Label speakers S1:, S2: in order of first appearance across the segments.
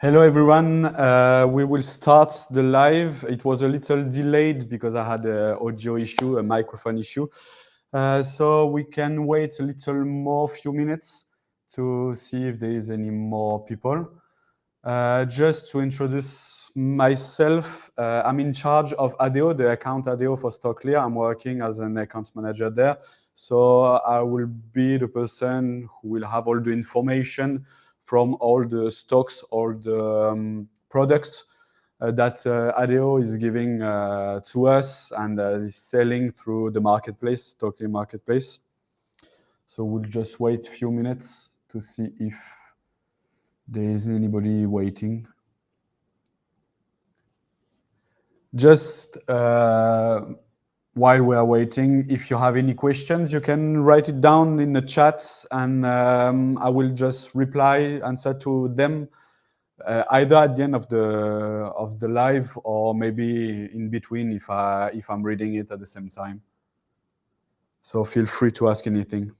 S1: Hello everyone, we will start the live. It was a little delayed because I had an audio issue, a microphone issue. So we can wait a little more, few minutes to see if there is any more people. Just to introduce myself, I'm in charge of ADEO, the account ADEO for StockClear. I'm working as an account manager there. So I will be the person who will have all the information from all the stocks, all the products that ADEO is giving to us and is selling through the marketplace, StockClear marketplace. So we'll just wait a few minutes to see if there is anybody waiting. Just while we are waiting, if you have any questions, you can write it down in the chats, and I will just answer to them either at the end of the live or maybe in between if I'm reading it at the same time. So feel free to ask anything.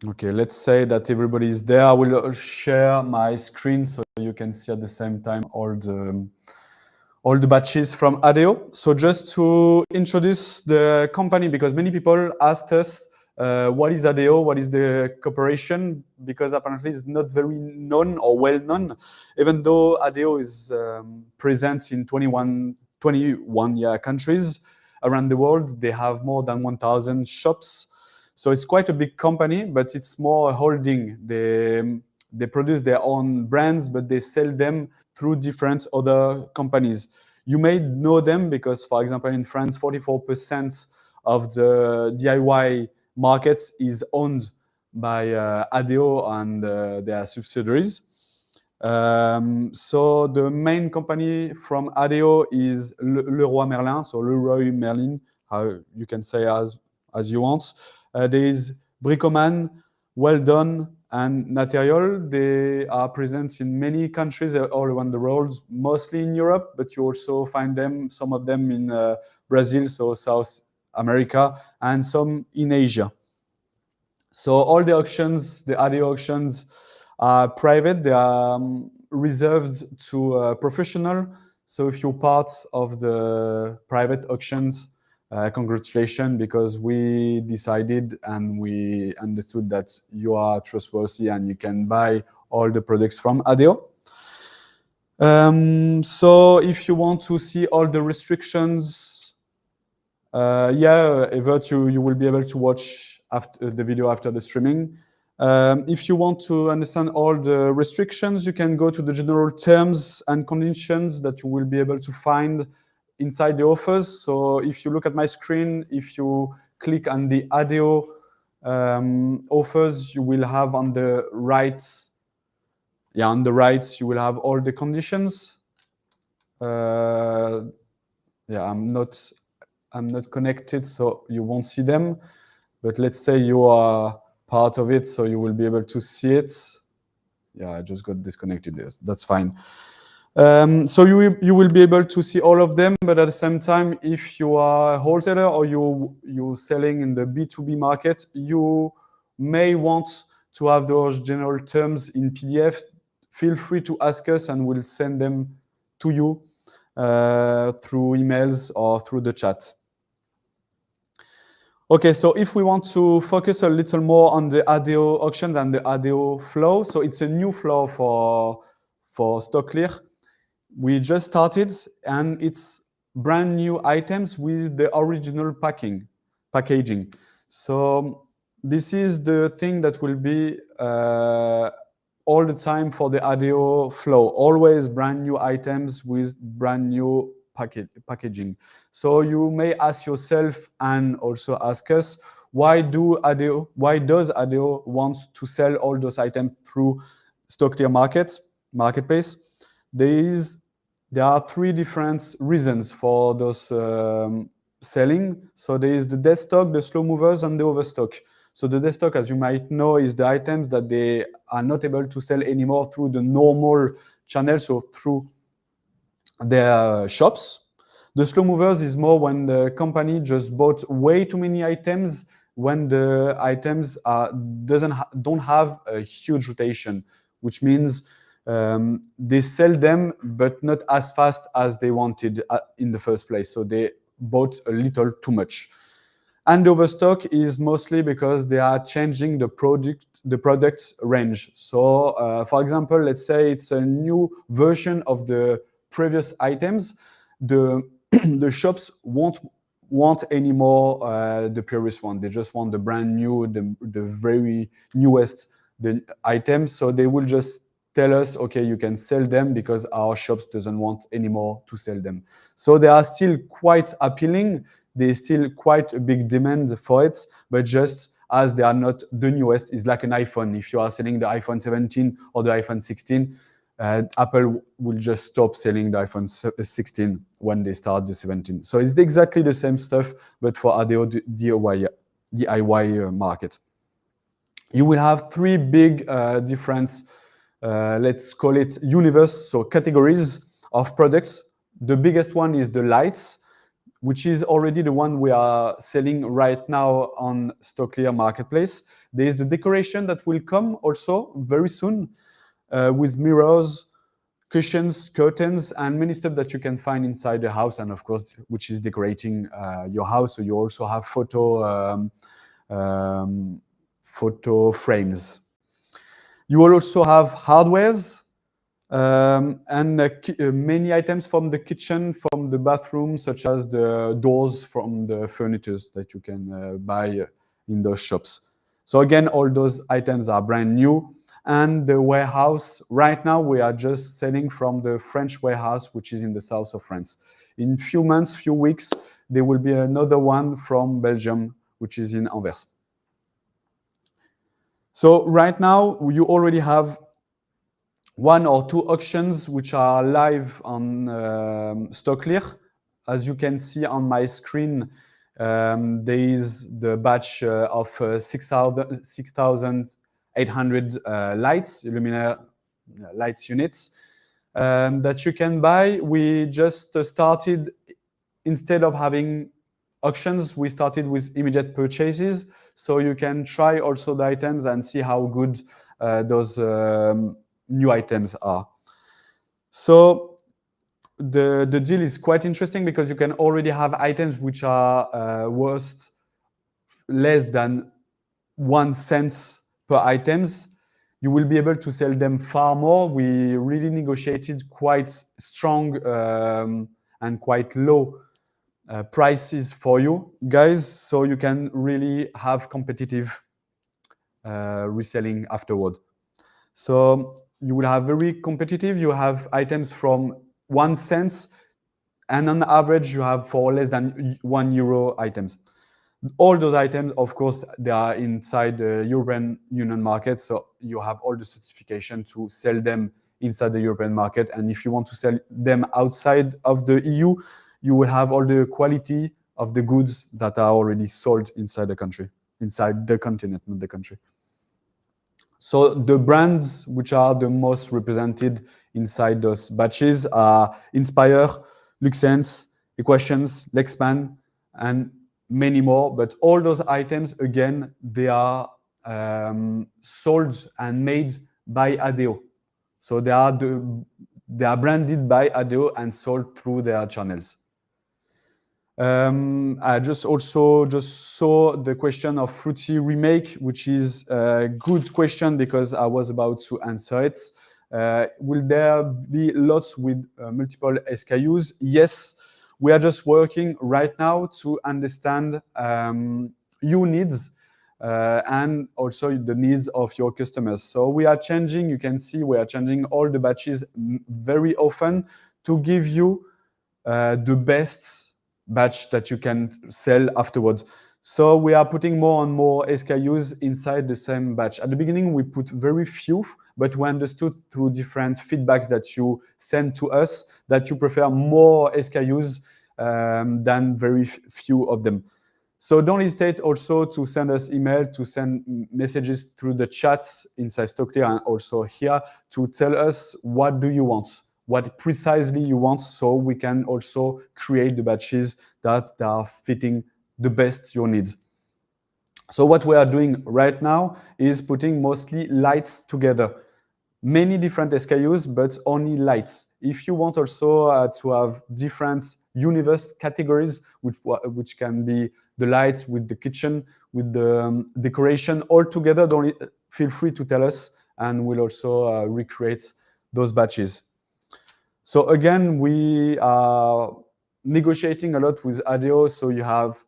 S1: Okay, let's say that everybody is there. I will share my screen so you can see at the same time all the batches from ADEO. So just to introduce the company, because many people asked us, what is ADEO? What is the cooperation? Because apparently it's not very known or well known, even though ADEO is present in 21 countries around the world. They have more than 1,000 shops. So it's quite a big company, but it's more a holding. They produce their own brands, but they sell them through different other companies. You may know them because, for example, in France, 44% of the DIY market is owned by ADEO and their subsidiaries. So the main company from ADEO is Leroy Merlin, so Leroy Merlin, how you can say as you want. There is Bricoman, Weldon, and Naturiol. They are present in many countries all around the world, mostly in Europe, but you also find some of them in Brazil, so South America, and some in Asia. So all the auctions, the ADEO auctions, are private. They are reserved to professional. So if you're part of the private auctions, congratulations, because we decided and we understood that you are trustworthy and you can buy all the products from ADEO. So if you want to see all the restrictions, Evert, you will be able to watch the video after the streaming. If you want to understand all the restrictions, you can go to the general terms and conditions that you will be able to find inside the offers. So if you look at my screen, if you click on the ADEO offers, you will have on the right, you will have all the conditions. I'm not connected, so you won't see them. But let's say you are part of it, so you will be able to see it. Yeah, I just got disconnected. Yes, that's fine. So you will be able to see all of them, but at the same time, if you are a wholesaler or you're selling in the B2B market, you may want to have those general terms in PDF. Feel free to ask us and we'll send them to you through emails or through the chat. Okay, so if we want to focus a little more on the ADEO auctions and the ADEO flow, so it's a new flow for StockClear. We just started, and it's brand new items with the original packaging. So this is the thing that will be all the time for the ADEO flow. Always brand new items with brand new packaging. So you may ask yourself and also ask us, why does ADEO want to sell all those items through StockClear marketplace? There are three different reasons for those selling. So there is the dead stock, the slow movers, and the overstock. So the dead stock, as you might know, is the items that they are not able to sell anymore through the normal channels or through their shops. The slow movers is more when the company just bought way too many items, when the items don't have a huge rotation, which means they sell them, but not as fast as they wanted in the first place. So they bought a little too much. And overstock is mostly because they are changing the product's range. So, for example, let's say it's a new version of the previous items. The shops won't want anymore the previous one. They just want the brand new, the very newest items. So they will just tell us, okay, you can sell them because our shops doesn't want anymore to sell them. So they are still quite appealing. There's still quite a big demand for it, but just as they are not the newest, it's like an iPhone. If you are selling the iPhone 17 or the iPhone 16, Apple will just stop selling the iPhone 16 when they start the 17. So it's exactly the same stuff, but for ADEO DIY market. You will have three big different, let's call it universe, so categories of products. The biggest one is the lights, which is already the one we are selling right now on StockClear Marketplace. There is the decoration that will come also very soon with mirrors, cushions, curtains, and many stuff that you can find inside the house, and of course, which is decorating your house. So you also have photo frames. You will also have hardwares and many items from the kitchen, from the bathroom, such as the doors from the furniture that you can buy in those shops. So again, all those items are brand new. And the warehouse, right now, we are just selling from the French warehouse, which is in the south of France. In few months, few weeks, there will be another one from Belgium, which is in Anvers. So right now, you already have one or two auctions which are live on StockClear. As you can see on my screen, there is the batch of 6,800 lights, luminaire lights units that you can buy. We just started, instead of having auctions, we started with immediate purchases. So you can try also the items and see how good those new items are. So the deal is quite interesting because you can already have items which are worth less than 1 cent per items. You will be able to sell them far more. We really negotiated quite strong and quite low prices for you guys, so you can really have competitive reselling afterward. So you will have very competitive. You have items from 1 cent, and on average, you have for less than €1 items. All those items, of course, they are inside the European Union market, so you have all the certification to sell them inside the European market. And if you want to sell them outside of the EU, you will have all the quality of the goods that are already sold inside the country, inside the continent, not the country. So the brands which are the most represented inside those batches are Inspire, Luxense, Equations, Lexpan, and many more. But all those items, again, they are sold and made by ADEO. So they are branded by ADEO and sold through their channels. I just saw the question of Fruity Remake, which is a good question because I was about to answer it. Will there be lots with multiple SKUs? Yes, we are just working right now to understand your needs and also the needs of your customers. So we are changing, you can see we are changing all the batches very often to give you the best batch that you can sell afterwards. So we are putting more and more SKUs inside the same batch. At the beginning, we put very few, but we understood through different feedbacks that you send to us that you prefer more SKUs than very few of them. So don't hesitate also to send us email, to send messages through the chats inside StockClear and also here to tell us what do you want, what precisely you want, so we can also create the batches that are fitting the best your needs. So what we are doing right now is putting mostly lights together. Many different SKUs, but only lights. If you want also to have different universe categories, which can be the lights with the kitchen, with the decoration all together, don't feel free to tell us, and we'll also recreate those batches. So again, we are negotiating a lot with ADEO, so you have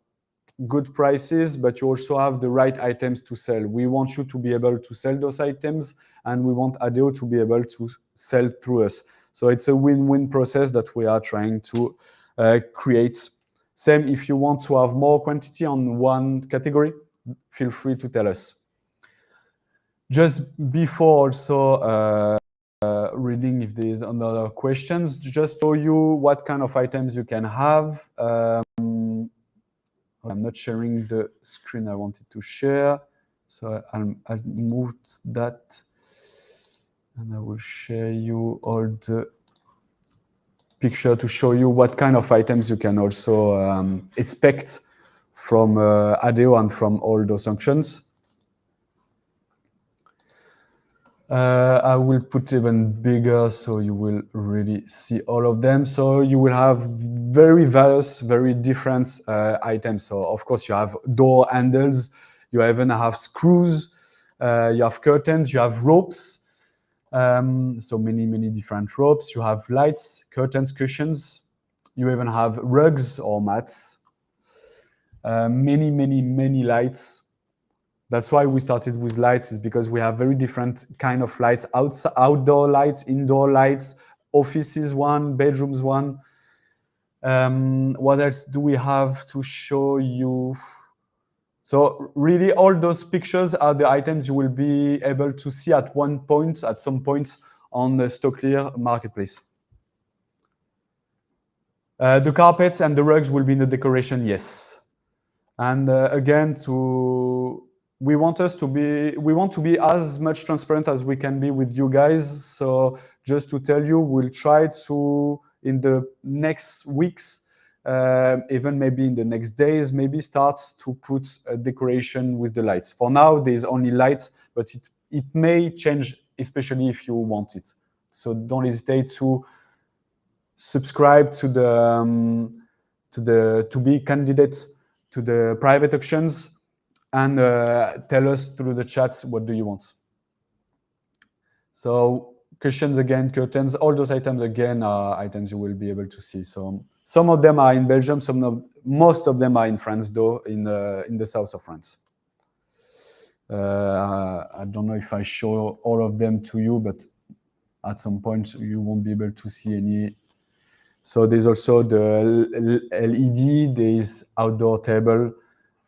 S1: good prices, but you also have the right items to sell. We want you to be able to sell those items, and we want ADEO to be able to sell through us. So it's a win-win process that we are trying to create. Same if you want to have more quantity on one category, feel free to tell us. Just before also reading if there's another questions, just show you what kind of items you can have. I'm not sharing the screen I wanted to share, so I'll move that, and I will share you all the picture to show you what kind of items you can also expect from ADEO and from all those functions. I will put even bigger so you will really see all of them. So you will have very various, very different items. So of course you have door handles, you even have screws, you have curtains, you have ropes. So many different ropes. You have lights, curtains, cushions. You even have rugs or mats. Many lights. That's why we started with lights, is because we have very different kind of lights, outdoor lights, indoor lights, offices one, bedrooms one. What else do we have to show you? So really all those pictures are the items you will be able to see at some point on the StockClear marketplace. The carpets and the rugs will be in the decoration, yes. And again, we want to be as much transparent as we can be with you guys. So just to tell you, we'll try to, in the next weeks, even maybe in the next days, maybe start to put a decoration with the lights. For now, there's only lights, but it may change, especially if you want it. So don't hesitate to subscribe to be candidates to the private auctions, and tell us through the chats what do you want. So cushions again, curtains, all those items again are items you will be able to see. So some of them are in Belgium, most of them are in France, though, in the south of France. I don't know if I show all of them to you, but at some point you won't be able to see any. So there's also the LED, there's outdoor table,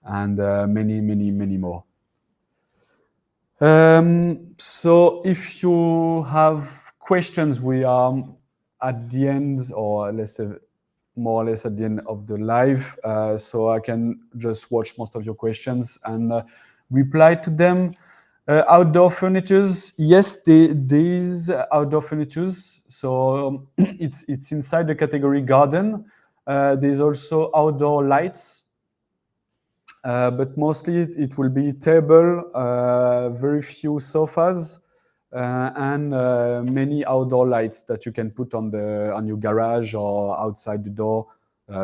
S1: and many more. So if you have questions, we are at the end, or let's say more or less at the end of the live, so I can just watch most of your questions and reply to them. Outdoor furnitures, yes, these outdoor furnitures. So it's inside the category garden. There's also outdoor lights, but mostly it will be table, very few sofas, and many outdoor lights that you can put on your garage or outside the door,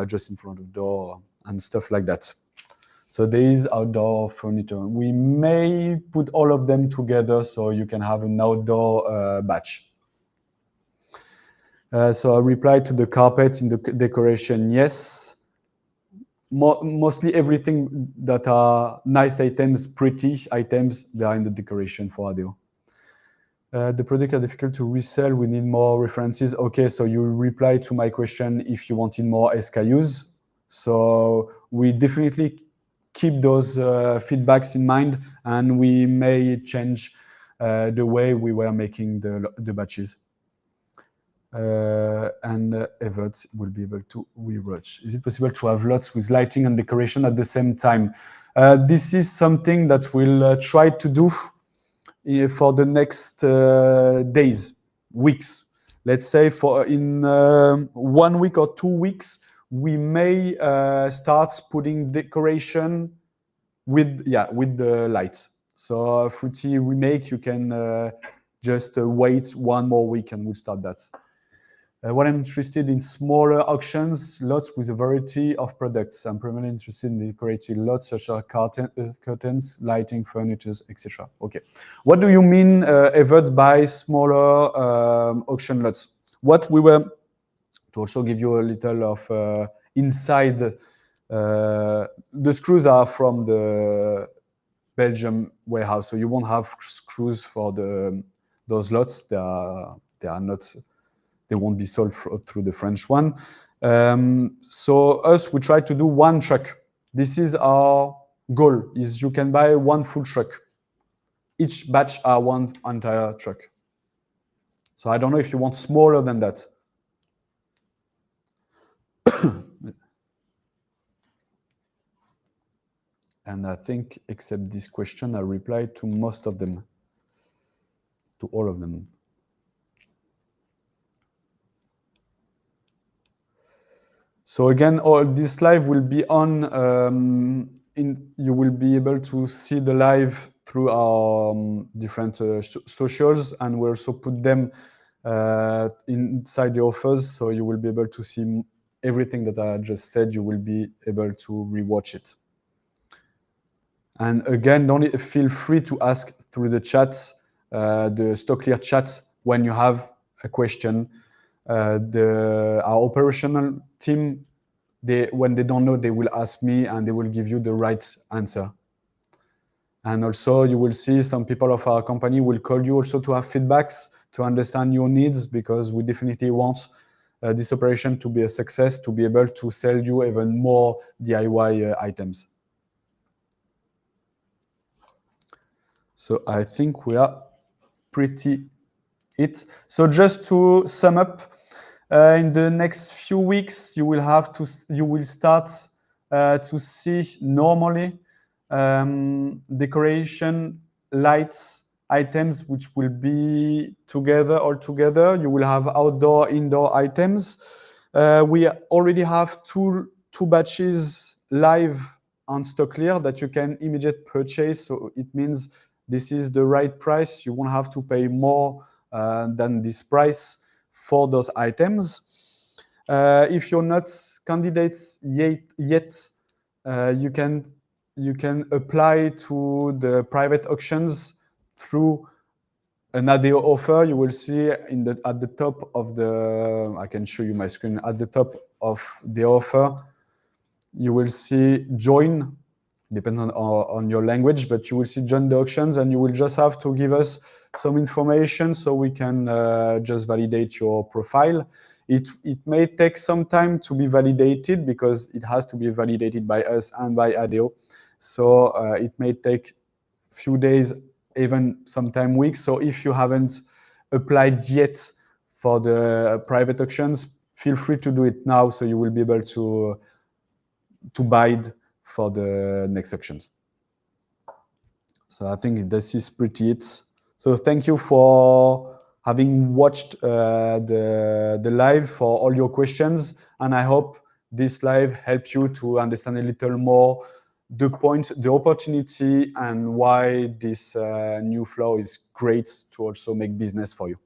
S1: just in front of the door, and stuff like that. So there is outdoor furniture. We may put all of them together so you can have an outdoor batch. So I replied to the carpet in the decoration, yes. Mostly everything that are nice items, pretty items, they are in the decoration for ADEO. The products are difficult to resell. We need more references. Okay, so you reply to my question if you wanted more SKUs. So we definitely keep those feedbacks in mind, and we may change the way we were making the batches. and Evert will be able to rewatch. Is it possible to have lots with lighting and decoration at the same time? This is something that we'll try to do for the next days, weeks. Let's say for in 1 week or 2 weeks, we may start putting decoration with the lights. So Fruity Remake, you can just wait 1 more week and we'll start that. What I'm interested in smaller auctions, lots with a variety of products. I'm primarily interested in decorating lots such as curtains, lighting, furniture, etc. Okay. What do you mean, Evert, by smaller auction lots? What we were, to also give you a little of inside, the screws are from the Belgium warehouse, so you won't have screws for those lots. They are not. They won't be sold through the French one. So us, we try to do 1 truck. This is our goal, is you can buy 1 full truck. Each batch are 1 entire truck. So I don't know if you want smaller than that. And I think, except this question, I replied to most of them, to all of them. So again, all this live will be on. You will be able to see the live through our different socials, and we'll also put them inside the offers. So you will be able to see everything that I just said. You will be able to rewatch it. And again, don't feel free to ask through the chats, the StockClear chats, when you have a question. Our operational team, when they don't know, they will ask me and they will give you the right answer. And also you will see some people of our company will call you also to have feedbacks, to understand your needs, because we definitely want this operation to be a success, to be able to sell you even more DIY items. So I think we are pretty it. So just to sum up, in the next few weeks, you will start to see normally decoration lights items which will be all together. You will have outdoor, indoor items. We already have two batches live on StockClear that you can immediately purchase. So it means this is the right price. You won't have to pay more than this price for those items. If you're not candidates yet, you can apply to the private auctions through an ADEO offer. You will see at the top of the, I can show you my screen, at the top of the offer, you will see join, depends on your language, but you will see join the auctions, and you will just have to give us some information so we can just validate your profile. It may take some time to be validated because it has to be validated by us and by ADEO. So it may take a few days, even sometime weeks. So if you haven't applied yet for the private auctions, feel free to do it now, so you will be able to bid for the next auctions. So I think this is pretty it. So thank you for having watched the live, for all your questions, and I hope this live helped you to understand a little more the point, the opportunity, and why this new flow is great to also make business for you.